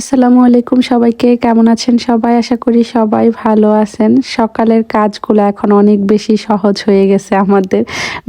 আসসালামু আলাইকুম সবাইকে, কেমন আছেন সবাই? আশা করি সবাই ভালো আছেন। সকালের কাজগুলো এখন অনেক বেশি সহজ হয়ে গেছে আমাদের।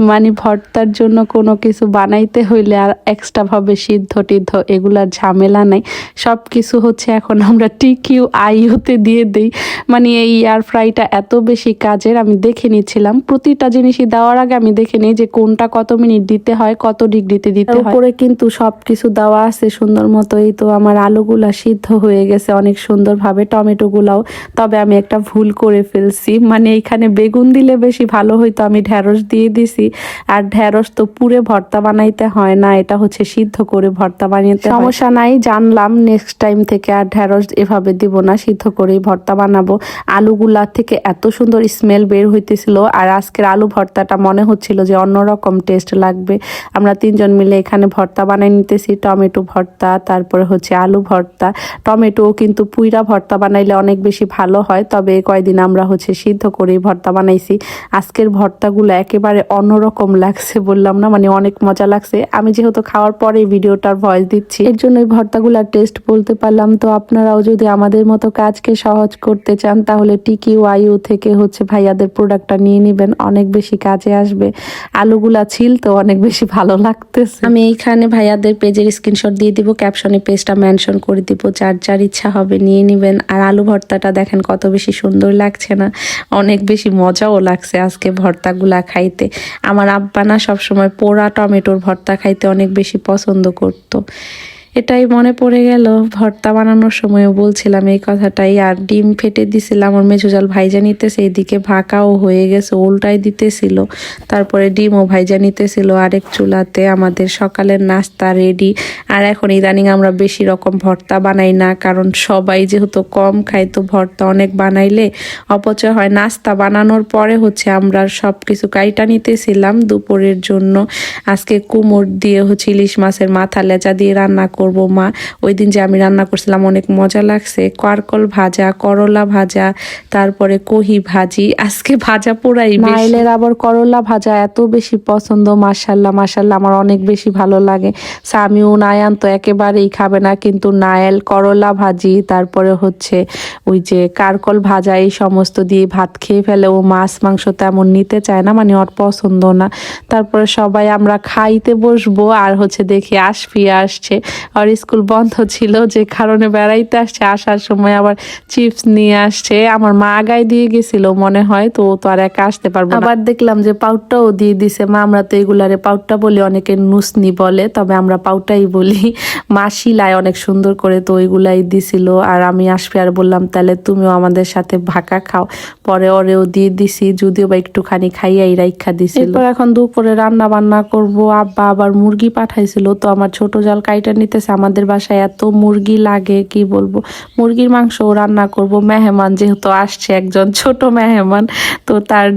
মানে ভর্তার জন্য কোনো কিছু বানাইতে হইলে আর এক্সট্রাভাবে সিদ্ধ টিদ্ধ এগুলার ঝামেলা নাই। সব কিছু হচ্ছে এখন আমরা TQIU-তে দিয়ে দিই। মানে এই এয়ার ফ্রাইটা এত বেশি কাজের, আমি দেখে নিচ্ছিলাম প্রতিটা জিনিসই দেওয়ার আগে আমি দেখে নিই যে কোনটা কত মিনিট দিতে হয়, কত ডিগ্রিতে দিতে হয়। উপরে কিন্তু সব কিছু দেওয়া আছে সুন্দর মতো। এই তো আমার আলুগুলা সিদ্ধ হয়ে গেছে অনেক সুন্দরভাবে, টমেটোগুলাও। তবে আমি একটা ভুল করে ফেলছি, মানে এইখানে বেগুন দিলে বেশি ভালো হইতো, আমি ঢেঁড়স দিয়ে দিছি। আর ঢেঁড়স তো পুরে ভর্তা বানাইতে হয় না, এটা হচ্ছে সিদ্ধ করে ভর্তা বানাইতে হয়। সমস্যা নাই, জানলাম নেক্সট টাইম থেকে আর ঢেঁড়স এভাবে দিব না, সিদ্ধ করেই ভর্তা বানাবো। আলুগুলা থেকে এত সুন্দর স্মেল বের হইতেছিল, আর আজকের আলু ভর্তাটা মনে হচ্ছিল যে অন্যরকম টেস্ট লাগবে। আমরা তিনজন মিলে এখানে ভর্তা বানাই নিতেছি, টমেটো ভর্তা, তারপরে হচ্ছে আলু ভর্তা। টমেটো কিন্তু পুইরা ভর্তা বানাইলে অনেক বেশি ভালো হয়, তবে কয়দিন আমরা হচ্ছে সিদ্ধ করেই ভর্তা বানাইছি। আজকের ভর্তাগুলো একেবারে অন্যরকম লাগছে, বললাম না, মানে অনেক মজা লাগছে। আমি যেহেতু খাওয়ার পরে ভিডিওটার ভয়েস দিচ্ছি, এর জন্য এই ভর্তাগুলার টেস্ট বলতে পারলাম। তো আপনারাও যদি আমাদের মতো কাজকে সহজ করতে চান তাহলে TQIU থেকে হচ্ছে ভাইয়াদের প্রোডাক্টটা নিয়ে নেবেন, অনেক বেশি কাজে আসবে। আলুগুলা ছিল তো অনেক বেশি ভালো লাগতেছে। আমি এইখানে ভাইয়াদের পেজের স্ক্রিনশট দিয়ে দিব, ক্যাপশনে পেজটা মেনশন করে দিব, যার যার ইচ্ছা হবে নিয়ে নেবেন। আর আলু ভর্তাটা দেখেন কত বেশি সুন্দর লাগছে না? অনেক বেশি মজাও লাগছে আজকে ভর্তাগুলা খাইতে। আমার আব্বা না সবসময় পোড়া টমেটোর ভর্তা খাইতে অনেক বেশি পছন্দ করতো। এটাই মনে পড়ে গেল, ভর্তা বানানোর সময়ও বলছিলাম এই কথাটাই। আর ডিম ফেটে দিছিলাম, আমার মেজুজাল ভাইজা নিতেছে, এদিকে ভাকাও হয়ে গেছে, উল্টাই দিতেছিল। তারপরে ডিমও ভাইজা নিতেছিল আরেক চুলাতে। আমাদের সকালের নাস্তা রেডি। আর এখন ইদানিং আমরা বেশি রকম ভর্তা বানাই না, কারণ সবাই যেহেতু কম খায়, তো ভর্তা অনেক বানাইলে অপচয় হয়। নাস্তা বানানোর পরে হচ্ছে আমরা সব কিছু কাইটা নিতেছিলাম দুপুরের জন্য। আজকে কুমড় দিয়ে হচ্ছে ইলিশ মাছের মাথা লেজা দিয়ে রান্না করব মা। ওই দিন যে আমি রান্না করছিলাম অনেক মজা লাগছে। কারকল ভাজা, করলা ভাজা, তারপরে কহি ভাজি। আজকে ভাজা পোড়াই নাইলের আবার করলা ভাজা এত বেশি পছন্দ, মাশাল্লাহ মাশাল্লাহ, আমার অনেক বেশি ভালো লাগে। সামিউ নায়ান তো একেবারেই খাবে না, কিন্তু নায়েল করলা ভাজি, তারপরে হচ্ছে ওই যে কারকল ভাজা, এই সমস্ত দিয়ে ভাত খেয়ে ফেলে। ও মাছ মাংস তেমন নিতে চায় না, মানে ওর পছন্দ না। তারপরে সবাই আমরা খাইতে বসবো, আর হচ্ছে দেখি আশফিয়া আসছে। আর স্কুল বন্ধ ছিল যে কারণে বেড়াইতে আসছে, আসার সময় আবার চিপস নিয়ে আসছে। আমার মা আগায় দিয়ে গেছিল মনে হয়, তো ও তো আর একা আসতে পারবো না। আবার দেখলাম যে পাউডটাও দিয়ে দিছে মা। আমরা তো এগুলারে পাউডটা বলি, অনেকে নুসনি বলে, তবে আমরা পাউডটাই বলি। মা শিলায় অনেক সুন্দর করে, তো ওইগুলাই দিছিল। আর আমি আসবে আর বললাম তাহলে তুমিও আমাদের সাথে ভাকা খাও। পরে ওরেও দিয়ে দিছি, যদিও বা একটুখানি খাইয়াই রাইখা দিছিল। এরপর এখন দুপুরে রান্না বান্না করব। আব্বা আবার মুরগি পাঠাইছিল, তো আমার ছোট জাল কাইটা নিতেছে। আমাদের বাসায় এত মুরগি লাগে কি বলবো, মুরগির মাংস রান্না করব। মেহমান যেহেতু আসছে, একজন ছোট মেহমান, তো তার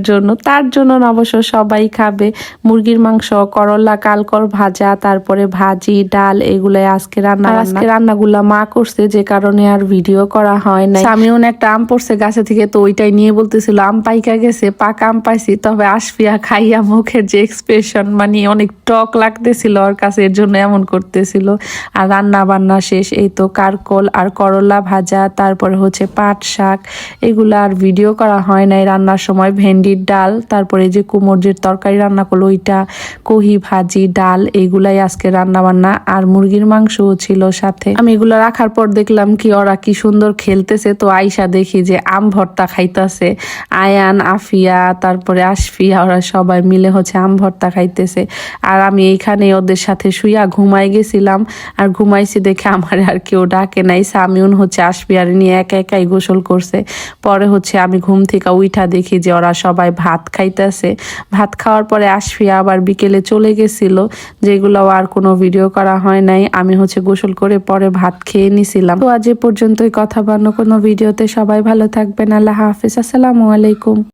জন্য না, অবশ্য সবাই খাবে। মুরগির মাংস, করলা, কালকর ভাজা, তারপরে ভাজি, ডাল, এগুলাই আজকে রান্নাগুলা মা করছে, যে কারণে আর ভিডিও করা হয় নাই। আমিও একটা আম পড়ছে গাছে থেকে, তো ওইটাই নিয়ে বলতেছিল আম পাইকা গেছে, পাকা আম পাইছি। তবে আশফিয়া খাইয়া মুখের যে এক্সপ্রেশন, মানে অনেক টক লাগতেছিল ওর কাছে, এর জন্য এমন করতেছিল। আর রান্না বান্না শেষ। এই তো কারকল আর করলা ভাজা, তারপরে হচ্ছে পাট শাক, এগুলো আর ভিডিও করা হয় নাই রান্নার সময়। ভেন্ডির ডাল, তারপরে যে কুমড়োর তরকারি রান্না করলো ওইটা, কহি ভাজি, ডাল, এইগুলাই আজকে রান্না বান্না। আর মুরগির মাংসও ছিল সাথে। আমি এগুলো রাখার পর দেখলাম কি ওরা কি সুন্দর খেলতেছে, তো আইসা দেখি যে আম ভর্তা খাইতেছে। আয়ান, আফিয়া, তারপরে আশফিয়া, ওরা সবাই মিলে হচ্ছে আম ভর্তা খাইতেছে। আর আমি এইখানে ওদের সাথে শুইয়া ঘুমাই গেছিলাম। আর ঘুমাইছি দেখে আমার আর কেউ ডাকে নাই। সামিউন হচ্ছে আশফিয়ার নিয়ে একা একাই গোসল করছে। পরে হচ্ছে আমি ঘুম থেকে উঠা দেখি যে ওরা সবাই ভাত খাইতেছে। ভাত খাওয়ার পরে আশফিয়া আবার বিকেলে চলে গেছিল, যেগুলো আর কোনো ভিডিও করা হয় নাই। আমি হচ্ছে গোসল করে পরে ভাত খেয়ে নিছিলাম। তো আজ এ পর্যন্তই, কথা বান্য কোনো ভিডিওতে। সবাই ভালো থাকবেন, আল্লাহ হাফেজ, আসসালামু আলাইকুম।